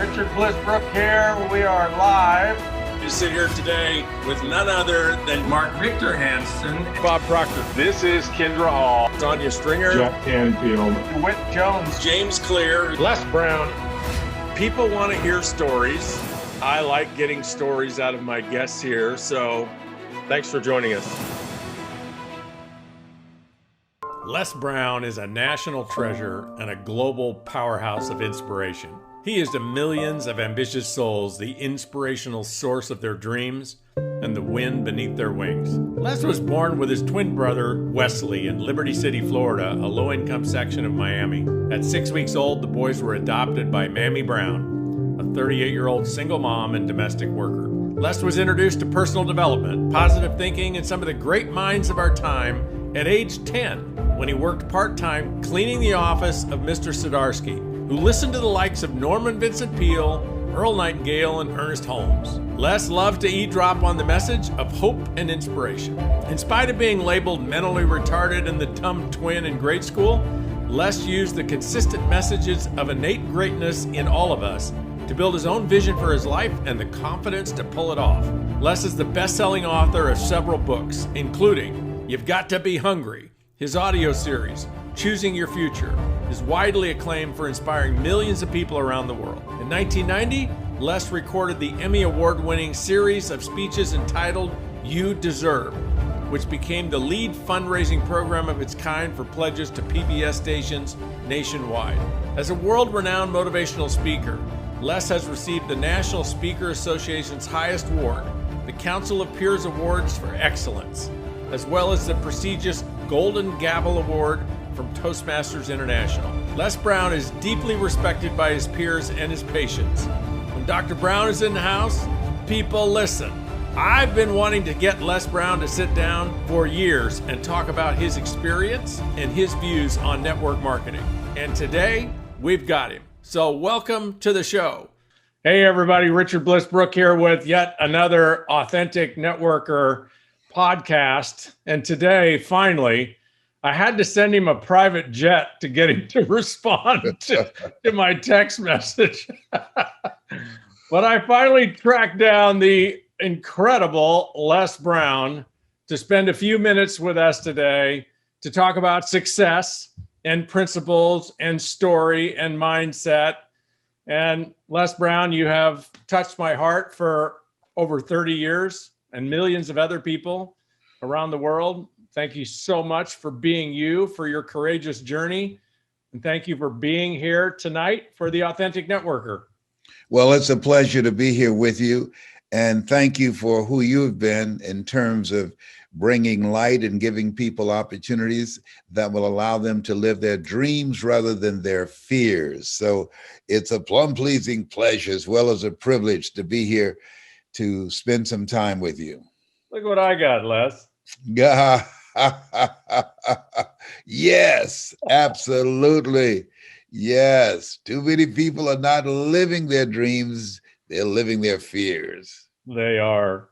Richard Bliss Brooke here. We are live. We sit here today with none other than Mark Victor Hansen, Bob Proctor. This is Kendra Hall. Sonia Stringer. Jack Canfield. DeWitt Jones. James Clear. Les Brown. People want to hear stories. I like getting stories out of my guests here, so thanks for joining us. Les Brown is a national treasure and a global powerhouse of inspiration. He is to millions of ambitious souls the inspirational source of their dreams and the wind beneath their wings. Les was born with his twin brother, Wesley, in Liberty City, Florida, a low-income section of Miami. At 6 weeks old, the boys were adopted by Mammy Brown, a 38-year-old single mom and domestic worker. Les was introduced to personal development, positive thinking, and some of the great minds of our time at age 10, when he worked part-time cleaning the office of Mr. Sidarsky, who listened to the likes of Norman Vincent Peale, Earl Nightingale, and Ernest Holmes. Les loved to eavesdrop on the message of hope and inspiration. In spite of being labeled mentally retarded and the dumb twin in grade school, Les used the consistent messages of innate greatness in all of us to build his own vision for his life and the confidence to pull it off. Les is the best-selling author of several books, including You've Got to Be Hungry, his audio series, Choosing Your Future, is widely acclaimed for inspiring millions of people around the world. In 1990, Les recorded the Emmy Award-winning series of speeches entitled You Deserve, which became the lead fundraising program of its kind for pledges to PBS stations nationwide. As a world-renowned motivational speaker, Les has received the National Speaker Association's highest award, the Council of Peers Awards for Excellence, as well as the prestigious Golden Gavel Award from Toastmasters International. Les Brown is deeply respected by his peers and his patients. When Dr. Brown is in the house, people listen. I've been wanting to get Les Brown to sit down for years and talk about his experience and his views on network marketing. And today, we've got him. So welcome to the show. Hey everybody, Richard Bliss Brooke here with yet another Authentic Networker podcast. And today, finally, I had to send him a private jet to get him to respond to my text message. But I finally tracked down the incredible Les Brown to spend a few minutes with us today to talk about success and principles and story and mindset. And Les Brown, you have touched my heart for over 30 years and millions of other people around the world. Thank you so much for being you, for your courageous journey. And thank you for being here tonight for the Authentic Networker. Well, it's a pleasure to be here with you. And thank you for who you've been in terms of bringing light and giving people opportunities that will allow them to live their dreams rather than their fears. So it's a plum-pleasing pleasure as well as a privilege to be here to spend some time with you. Look what I got, Les. Yes, absolutely. Yes. Too many people are not living their dreams. They're living their fears. They are.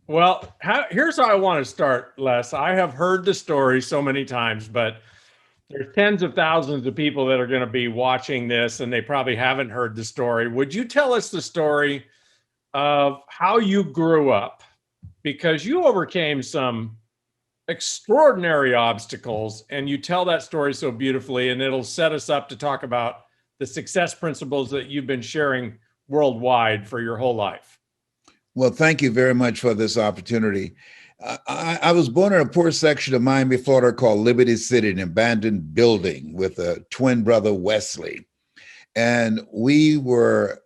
Well, here's how I want to start, Les. I have heard the story so many times, but there's tens of thousands of people that are going to be watching this, and they probably haven't heard the story. Would you tell us the story of how you grew up? Because you overcame some extraordinary obstacles, and you tell that story so beautifully, and it'll set us up to talk about the success principles that you've been sharing worldwide for your whole life. Well, thank you very much for this opportunity. I was born in a poor section of Miami, Florida called Liberty City, an abandoned building with a twin brother, Wesley. And we were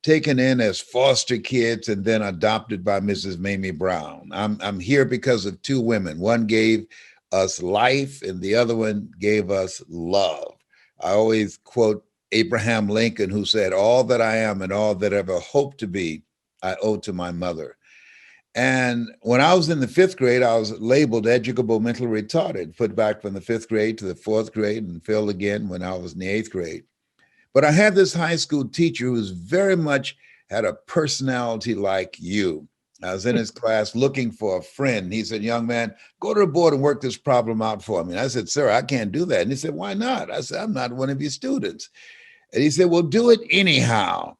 taken in as foster kids and then adopted by Mrs. Mamie Brown. I'm here because of two women. One gave us life and the other one gave us love. I always quote Abraham Lincoln, who said, "All that I am and all that I ever hope to be, I owe to my mother." And when I was in the 5th grade, I was labeled educable mentally retarded, put back from the 5th grade to the 4th grade and failed again when I was in the 8th grade. But I had this high school teacher who was very much had a personality like you. I was in his class looking for a friend. He said, "Young man, go to the board and work this problem out for me." And I said, "Sir, I can't do that." And he said, "Why not?" I said, "I'm not one of your students." And he said, "Well, do it anyhow."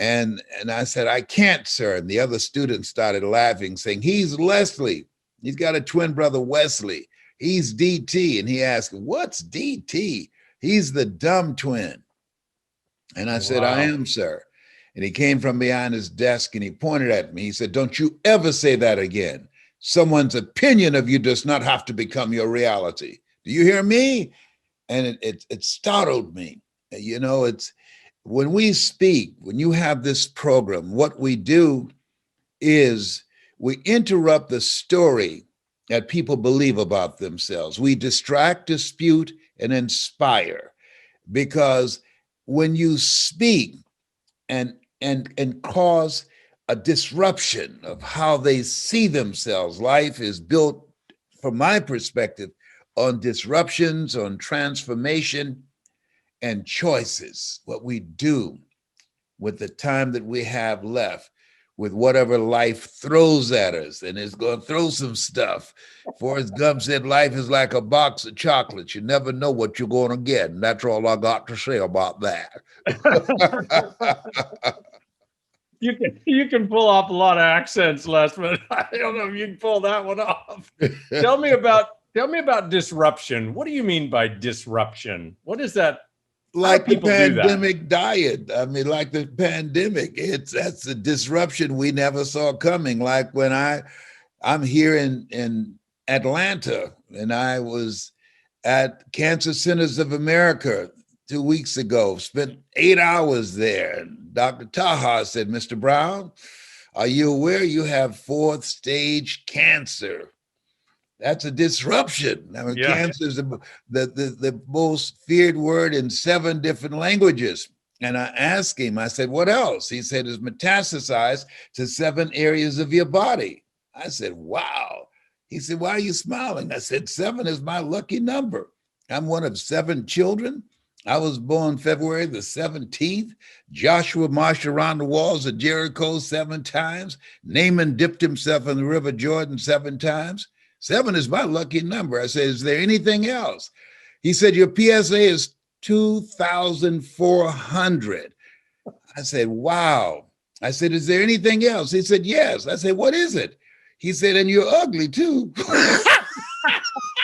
And I said, I can't, sir. And the other students started laughing, saying, he's Leslie. He's got a twin brother, Wesley. He's DT. And he asked, what's DT? He's the dumb twin. And I said, I am, sir. And he came from behind his desk and he pointed at me. He said, don't you ever say that again. Someone's opinion of you does not have to become your reality. Do you hear me? And it startled me. You know, it's when we speak, when you have this program, what we do is we interrupt the story that people believe about themselves. We distract, dispute, and inspire. Because when you speak and cause a disruption of how they see themselves, life is built, from my perspective, on disruptions, on transformation, and choices. What we do with the time that we have left, with whatever life throws at us, and it's going to throw some stuff. Forrest Gump said, life is like a box of chocolates. You never know what you're going to get. And that's all I got to say about that. You can pull off a lot of accents, Les, but I don't know if you can pull that one off. Tell me about disruption. What do you mean by disruption? What is that? Like the pandemic diet. I mean, like the pandemic, that's a disruption we never saw coming. Like when I'm here in Atlanta, and I was at Cancer Centers of America 2 weeks ago, spent 8 hours there. And Dr. Taha said, Mr. Brown, are you aware you have 4th stage cancer? That's a disruption. I mean, cancer is the most feared word in 7 different languages. And I asked him, I said, what else? He said, it's metastasized to 7 areas of your body. I said, wow. He said, why are you smiling? I said, 7 is my lucky number. I'm one of 7 children. I was born February the 17th. Joshua marched around the walls of Jericho 7 times. Naaman dipped himself in the river Jordan 7 times. 7 is my lucky number. I said, is there anything else? He said, your PSA is 2,400. I said, wow. I said, is there anything else? He said, yes. I said, what is it? He said, and you're ugly too. I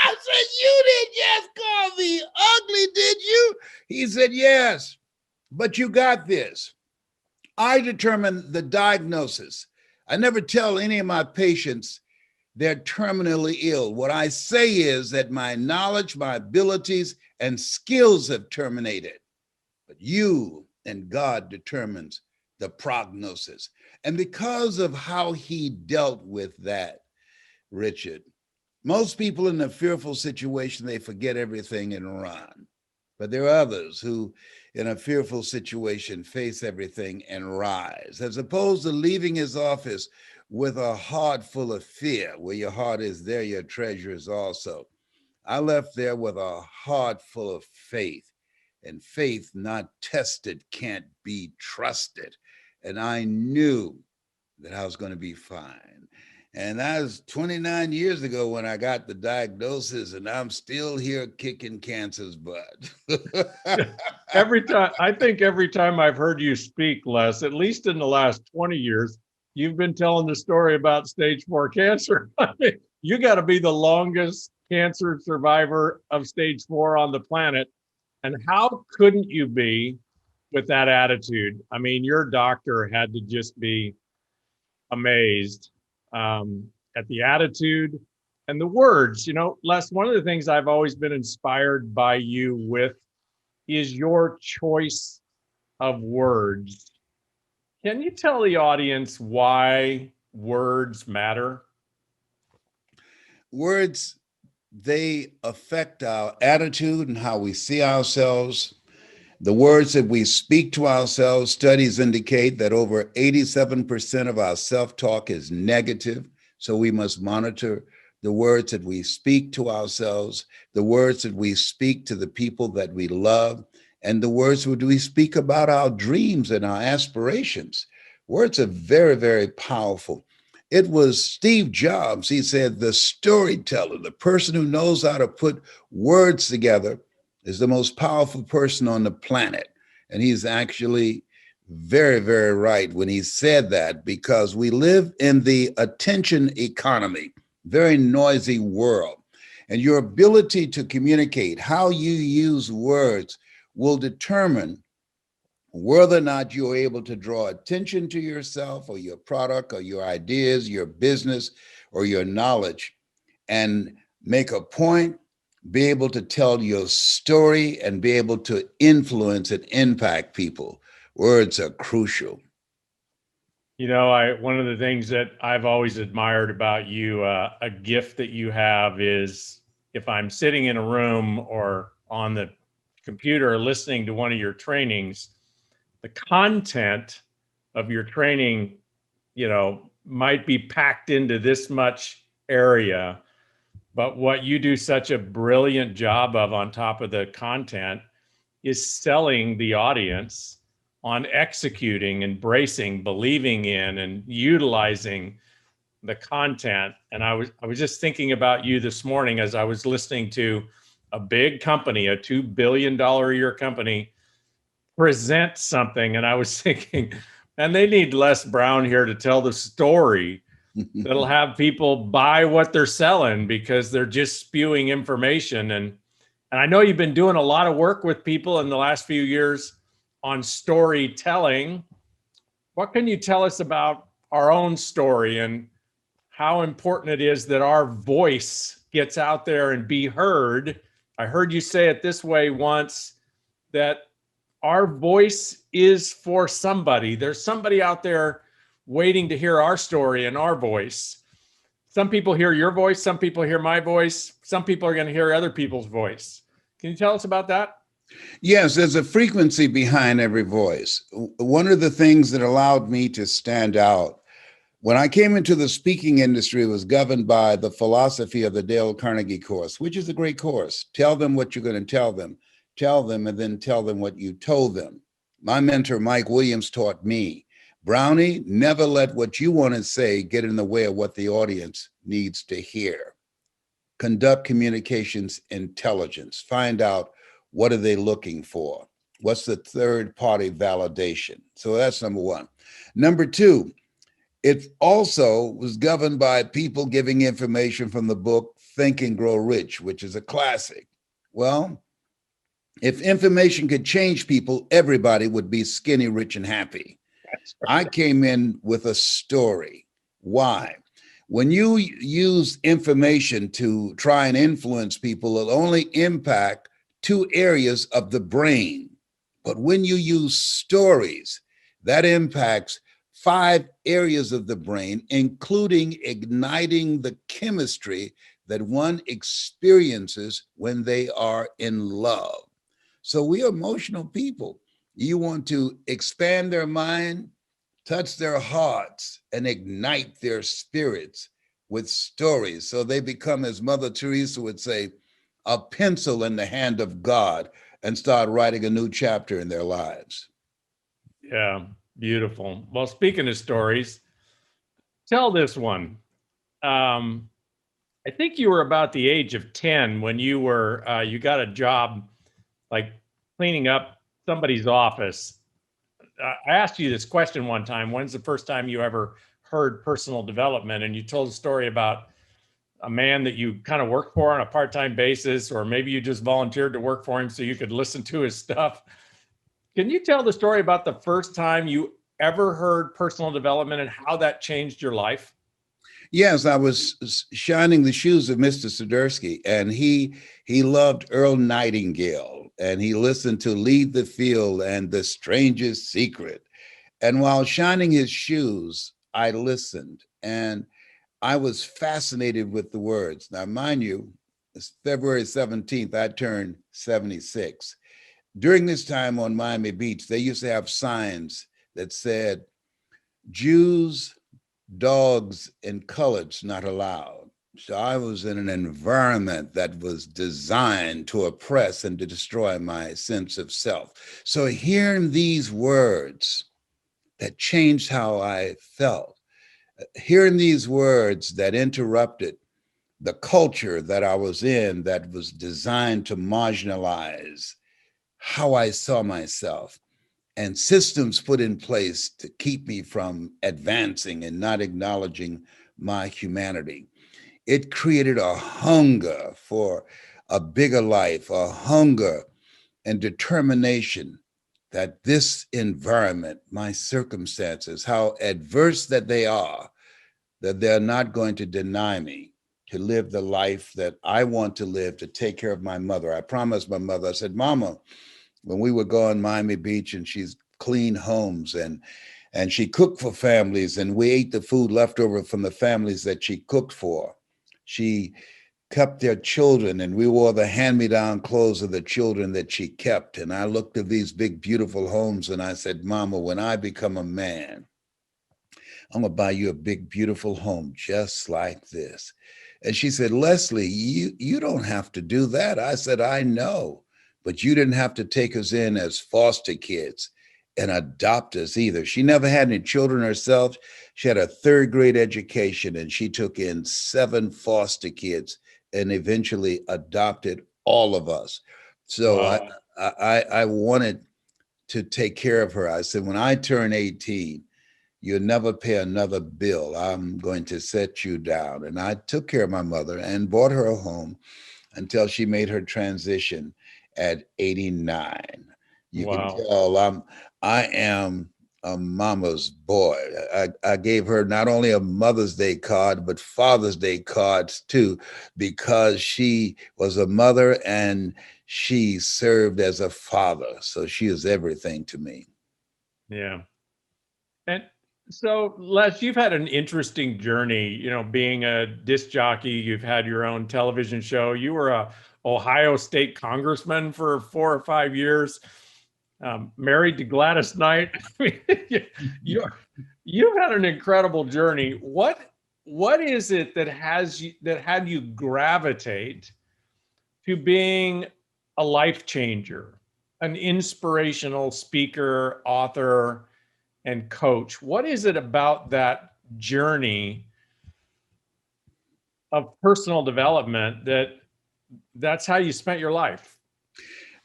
said, you didn't just call me ugly, did you? He said, yes, but you got this. I determine the diagnosis. I never tell any of my patients they're terminally ill. What I say is that my knowledge, my abilities, and skills have terminated. But you and God determines the prognosis. And because of how he dealt with that, Richard, most people in a fearful situation, they forget everything and run. But there are others who, in a fearful situation, face everything and rise, as opposed to leaving his office with a heart full of fear. Where your heart is, there your treasure is also. I left there with a heart full of faith, and faith not tested can't be trusted. And I knew that I was going to be fine. And that was 29 years ago when I got the diagnosis, and I'm still here kicking cancer's butt. Every time I've heard you speak, Les, at least in the last 20 years, you've been telling the story about stage 4 cancer. I mean, you got to be the longest cancer survivor of stage 4 on the planet. And how couldn't you be with that attitude? I mean, your doctor had to just be amazed at the attitude and the words. You know, Les, one of the things I've always been inspired by you with is your choice of words. Can you tell the audience why words matter? Words, they affect our attitude and how we see ourselves. The words that we speak to ourselves, studies indicate that over 87% of our self-talk is negative. So we must monitor the words that we speak to ourselves, the words that we speak to the people that we love, and the words that we speak about our dreams and our aspirations. Words are very, very powerful. It was Steve Jobs. He said, the storyteller, the person who knows how to put words together, is the most powerful person on the planet. And he's actually very, very right when he said that, because we live in the attention economy, very noisy world. And your ability to communicate, how you use words, will determine whether or not you're able to draw attention to yourself or your product or your ideas, your business, or your knowledge, and make a point, be able to tell your story, and be able to influence and impact people. Words are crucial. You know, one of the things that I've always admired about you, a gift that you have is if I'm sitting in a room or on the computer listening to one of your trainings, the content of your training, you know, might be packed into this much area, but what you do such a brilliant job of on top of the content is selling the audience on executing, embracing, believing in, and utilizing the content. And I was just thinking about you this morning as I was listening to a big company, a $2 billion a year company, present something. And I was thinking, and they need Les Brown here to tell the story that'll have people buy what they're selling, because they're just spewing information. And I know you've been doing a lot of work with people in the last few years on storytelling. What can you tell us about our own story and how important it is that our voice gets out there and be heard? I heard you say it this way once, that our voice is for somebody. There's somebody out there waiting to hear our story and our voice. Some people hear your voice, some people hear my voice, some people are going to hear other people's voice. Can you tell us about that? Yes, there's a frequency behind every voice. One of the things that allowed me to stand out when I came into the speaking industry was governed by the philosophy of the Dale Carnegie course, which is a great course. Tell them what you're going to tell them, and then tell them what you told them. My mentor, Mike Williams, taught me, Brownie, never let what you want to say get in the way of what the audience needs to hear. Conduct communications intelligence. Find out, what are they looking for? What's the third party validation? So that's number one. Number two, it also was governed by people giving information from the book Think and Grow Rich, which is a classic. Well, if information could change people, everybody would be skinny, rich, and happy. I came in with a story. Why? When you use information to try and influence people, it'll only impact 2 areas of the brain. But when you use stories, that impacts 5 areas of the brain, including igniting the chemistry that one experiences when they are in love. So we are emotional people. You want to expand their mind, touch their hearts, and ignite their spirits with stories. So they become, as Mother Teresa would say, a pencil in the hand of God, and start writing a new chapter in their lives. Yeah, beautiful. Well, speaking of stories, tell this one. I think you were about the age of 10 when you got a job like cleaning up somebody's office. I asked you this question one time. When's the first time you ever heard personal development? And you told a story about a man that you kind of worked for on a part-time basis, or maybe you just volunteered to work for him so you could listen to his stuff. Can you tell the story about the first time you ever heard personal development and how that changed your life? Yes, I was shining the shoes of Mr. Swiderski, and he loved Earl Nightingale, and he listened to Lead the Field and The Strangest Secret. And while shining his shoes, I listened, and I was fascinated with the words. Now, mind you, it's February 17th, I turned 76. During this time on Miami Beach, they used to have signs that said, Jews, dogs, and coloreds not allowed. So I was in an environment that was designed to oppress and to destroy my sense of self. So hearing these words that changed how I felt, hearing these words that interrupted the culture that I was in, that was designed to marginalize how I saw myself, and systems put in place to keep me from advancing and not acknowledging my humanity. It created a hunger for a bigger life, a hunger and determination that this environment, my circumstances, how adverse that they are, that they're not going to deny me to live the life that I want to live, to take care of my mother. I promised my mother, I said, Mama, when we would go on Miami Beach and she's cleaned homes and she cooked for families and we ate the food left over from the families that she cooked for. She kept their children and we wore the hand-me-down clothes of the children that she kept. And I looked at these big, beautiful homes and I said, Mama, when I become a man, I'm gonna buy you a big, beautiful home just like this. And she said, Leslie, you don't have to do that. I said, I know, but you didn't have to take us in as foster kids and adopt us either. She never had any children herself. She had a third grade education and she took in 7 foster kids and eventually adopted all of us. So Wow. I wanted to take care of her. I said, when I turn 18, you'll never pay another bill. I'm going to set you down. And I took care of my mother and bought her a home until she made her transition at 89. You can Wow. tell I am a mama's boy. I gave her not only a Mother's Day card, but Father's Day cards too, because she was a mother and she served as a father. So she is everything to me. Yeah. And so, Les, you've had an interesting journey, being a disc jockey. You've had your own television show. You were a Ohio State congressman for 4 or 5 years, married to Gladys Knight. I mean, you're, you've had an incredible journey. What is it that had you gravitate to being a life changer, an inspirational speaker, author, and coach? What is it about that journey of personal development that's how you spent your life?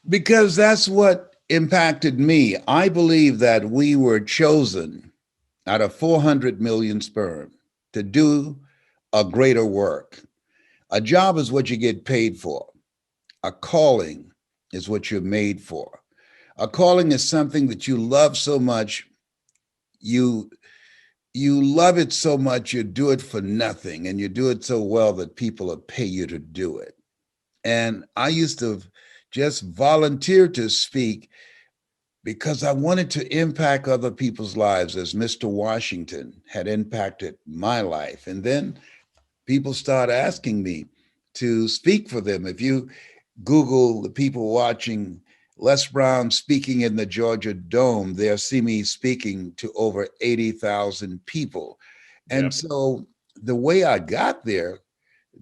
Because that's what impacted me. I believe that we were chosen out of 400 million sperm to do a greater work. A job is what you get paid for. A calling is what you're made for. A calling is something that you love so much, you love it so much, you do it for nothing, and you do it so well that people will pay you to do it. And I used to just volunteer to speak because I wanted to impact other people's lives as Mr. Washington had impacted my life. And then people start asking me to speak for them. If you Google the people watching Les Brown speaking in the Georgia Dome, they'll see me speaking to over 80,000 people. And Yep. so the way I got there,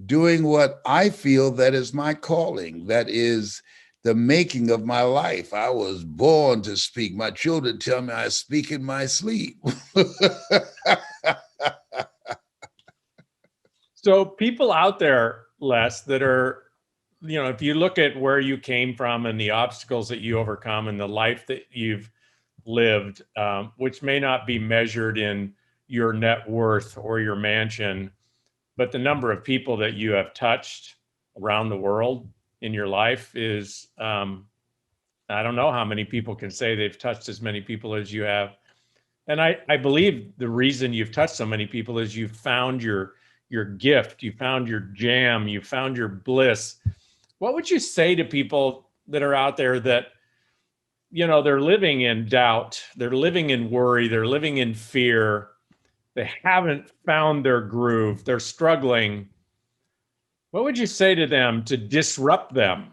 doing what I feel that is my calling, that is the making of my life. I was born to speak. My children tell me I speak in my sleep. So people out there, Les, that are, if you look at where you came from and the obstacles that you overcome and the life that you've lived, which may not be measured in your net worth or your mansion, but the number of people that you have touched around the world in your life is, I don't know how many people can say they've touched as many people as you have. And I believe the reason you've touched so many people is you've found your gift, you found your jam, you found your bliss. What would you say to people that are out there that, they're living in doubt, they're living in worry, they're living in fear, they haven't found their groove, they're struggling? What would you say to them to disrupt them,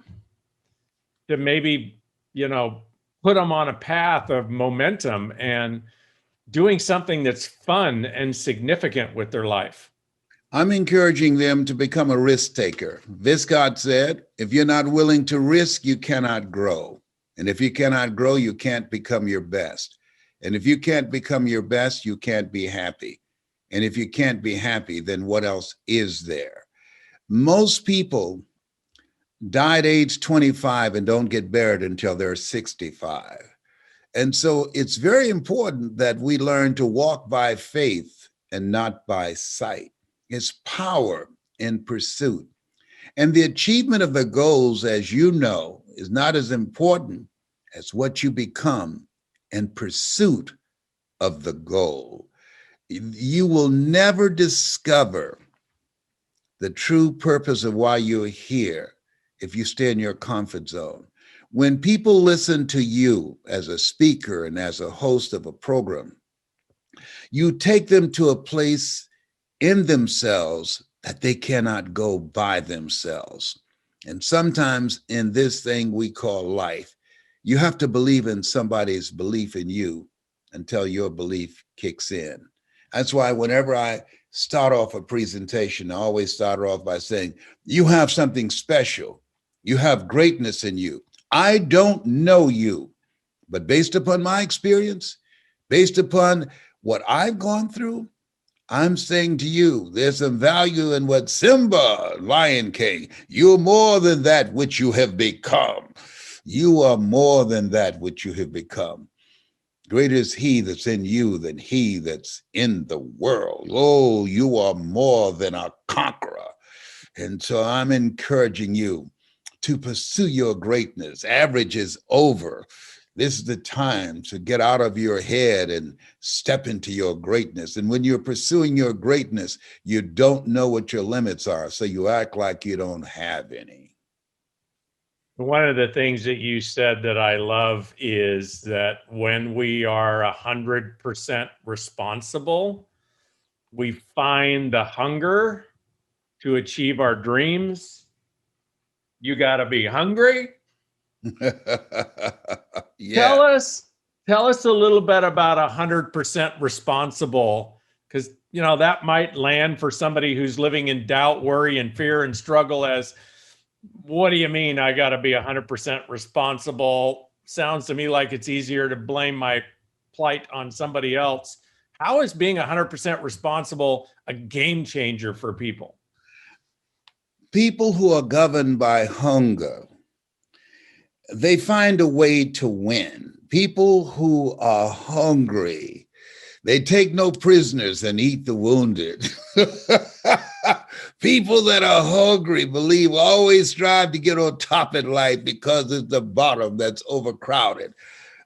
to maybe, put them on a path of momentum and doing something that's fun and significant with their life? I'm encouraging them to become a risk taker. Viscott said, if you're not willing to risk, you cannot grow. And if you cannot grow, you can't become your best. And if you can't become your best, you can't be happy. And if you can't be happy, then what else is there? Most people die at age 25 and don't get buried until they're 65. And so it's very important that we learn to walk by faith and not by sight. It's power in pursuit. And the achievement of the goals, as you know, is not as important as what you become in pursuit of the goal. You will never discover the true purpose of why you're here if you stay in your comfort zone. When people listen to you as a speaker and as a host of a program, you take them to a place in themselves that they cannot go by themselves. And sometimes in this thing we call life, you have to believe in somebody's belief in you until your belief kicks in. That's why whenever I start off a presentation, I always start off by saying, you have something special. You have greatness in you. I don't know you, but based upon my experience, based upon what I've gone through, I'm saying to you, there's some value in what Simba, Lion King, you're more than that which you have become. You are more than that which you have become. Greater is he that's in you than he that's in the world. Oh, you are more than a conqueror. And so I'm encouraging you to pursue your greatness. Average is over. This is the time to get out of your head and step into your greatness. And when you're pursuing your greatness, you don't know what your limits are, so you act like you don't have any. One of the things that you said that I love is that when we are 100% responsible, we find the hunger to achieve our dreams. You got to be hungry. Yeah. Tell us a little bit about 100% responsible, because that might land for somebody who's living in doubt, worry, and fear and struggle as, what do you mean I got to be 100% responsible? Sounds to me like it's easier to blame my plight on somebody else. How is being 100% responsible a game changer for people? People who are governed by hunger, they find a way to win. People who are hungry, they take no prisoners and eat the wounded. People that are hungry believe, always strive to get on top in life because it's the bottom that's overcrowded.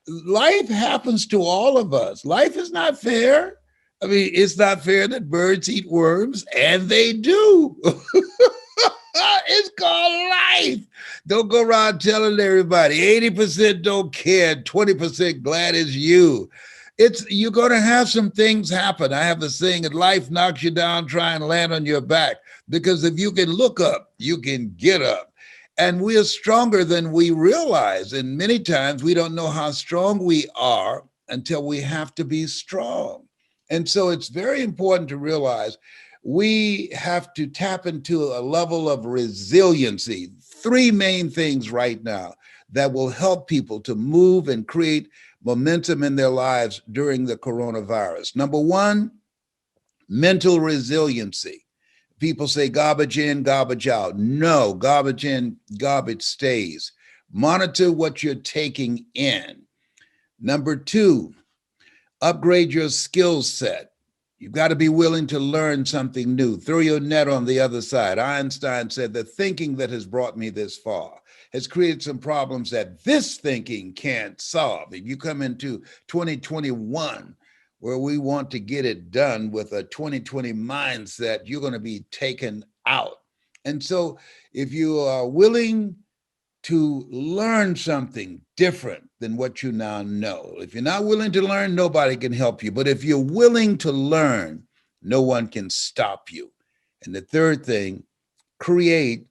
Life happens to all of us. Life is not fair. I mean, it's not fair that birds eat worms, and they do. It's called life. Don't go around telling everybody 80% don't care, 20% glad it's you. You're going to have some things happen. I have a saying that life knocks you down, try and land on your back. Because if you can look up, you can get up. And we are stronger than we realize. And many times we don't know how strong we are until we have to be strong. And so it's very important to realize we have to tap into a level of resiliency. Three main things right now that will help people to move and create momentum in their lives during the coronavirus. Number one, mental resiliency. People say garbage in, garbage out. No, garbage in, garbage stays. Monitor what you're taking in. Number two, upgrade your skill set. You've got to be willing to learn something new. Throw your net on the other side. Einstein said, the thinking that has brought me this far has created some problems that this thinking can't solve. If you come into 2021, where we want to get it done with a 2020 mindset, you're going to be taken out. And so if you are willing to learn something different than what you now know. If you're not willing to learn, nobody can help you. But if you're willing to learn, no one can stop you. And the third thing, create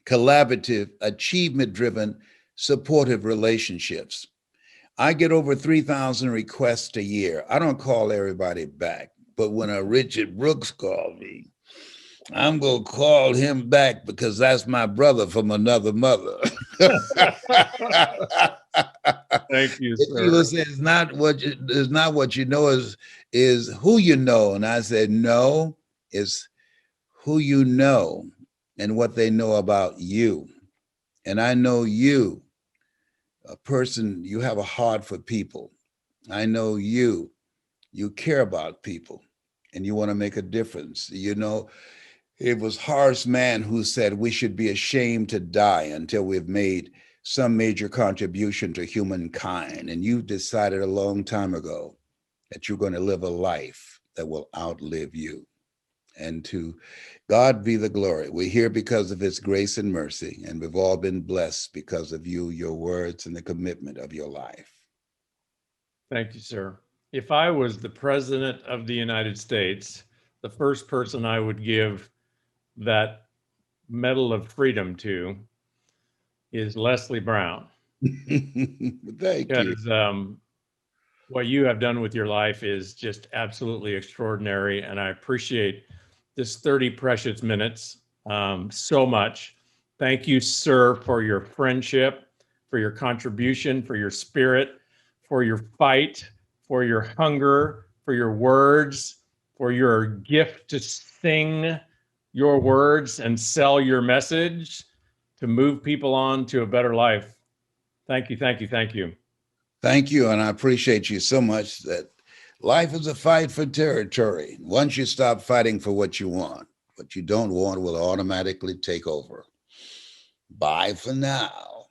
collaborative, achievement-driven, supportive relationships. I get over 3,000 requests a year. I don't call everybody back, but when a Richard Brooks called me, I'm going to call him back because that's my brother from another mother. Thank you, sir. People say it's not what you know, is who you know. And I said, no, it's who you know and what they know about you. And I know you a person, you have a heart for people. I know you care about people and you want to make a difference. You know, it was Horace Mann who said we should be ashamed to die until we've made some major contribution to humankind. And you decided a long time ago that you're going to live a life that will outlive you. And to God be the glory. We're here because of his grace and mercy, and we've all been blessed because of you, your words, and the commitment of your life. Thank you, sir. If I was the president of the United States, the first person I would give that Medal of Freedom to is Leslie Brown. Thank you. Because what you have done with your life is just absolutely extraordinary. And I appreciate this 30 precious minutes so much. Thank you, sir, for your friendship, for your contribution, for your spirit, for your fight, for your hunger, for your words, for your gift to sing your words and sell your message to move people on to a better life. Thank you, thank you, thank you. Thank you, and I appreciate you so much. That life is a fight for territory. Once you stop fighting for what you don't want will automatically take over. Bye for now.